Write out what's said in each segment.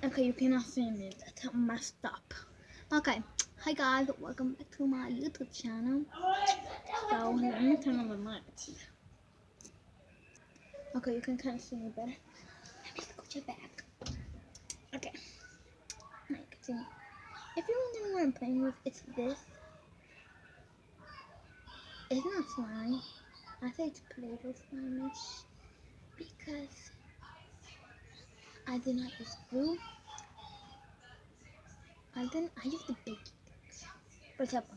Okay, you cannot see me. That's messed up. Okay, hi guys, welcome back to my YouTube channel. So let me turn on the lights. Okay, you can kind of see me better. Let me scooch it back. Okay, now you can see me. If you're wondering what I'm playing with, it's this. It's not slime. I say it's Play-Doh slime-ish because I did not use glue. I used the baking things. For example,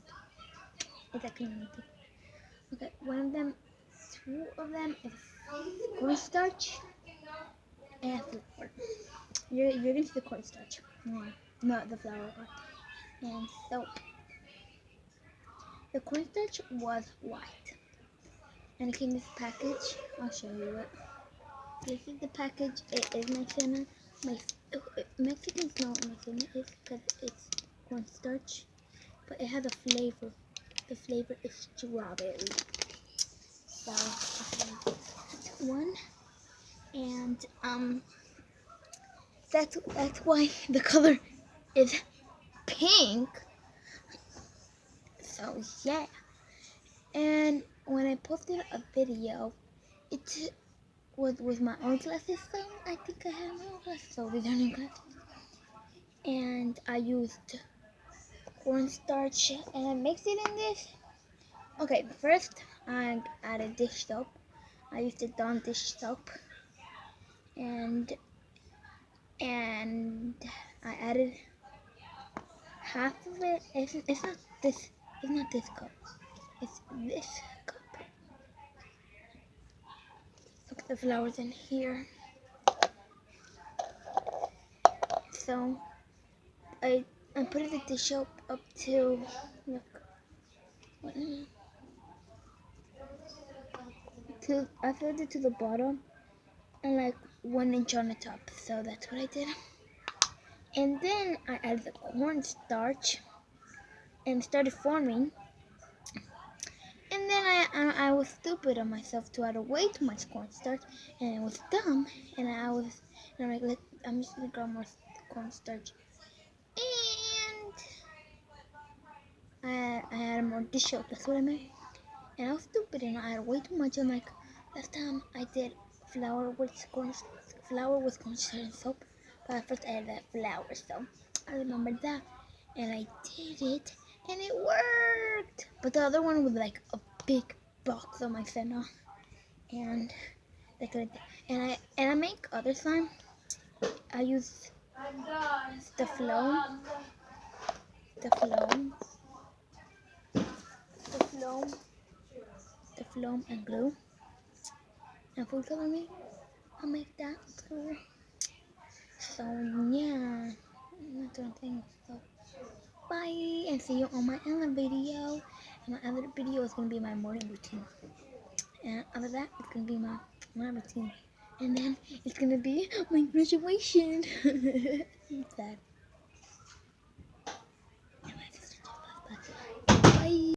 it's a community. Okay, two of them is cornstarch and flour. You're gonna see the cornstarch more, not the flour part. And soap. The cornstarch was white, and it came in this package. I'll show you it. This is the package. It is Mexicana. Mexicans know what Mexicana is because it's cornstarch, but it has a flavor. The flavor is strawberry. So that's one, and that's why the color is pink. So yeah. And when I posted a video, it was with my own glasses. So I think I had my own glasses. So these are new glasses. And I used cornstarch and I mixed it in this. Okay, first I added dish soap. I used the Dawn dish soap, and I added half of it. It's not this. It's not this cup. It's this cup. Look at the flowers in here. So I put the dish soap up to look. I filled it to the bottom and like 1 inch on the top. So that's what I did. And then I added the cornstarch and started forming. And then I was stupid on myself to add way too much cornstarch, and it was dumb. And I'm like, I'm just gonna grab more cornstarch. And I added more dish soap. That's what I meant. And I was stupid and I had way too much. I'm like, last time I did flour with cornstarch and soap, but at first I added that flour, so I remembered that, and I did it, and it worked. But the other one was like a big box of my fennel, and I make other slime. I use the floam, the floam, the floam, the floam and glue, and food coloring. I'll make that too. So yeah, that's what I'm saying. So bye, and see you on my other video. And my other video is gonna be my morning routine. And after that, it's gonna be my routine. And then it's gonna be my graduation. Sad.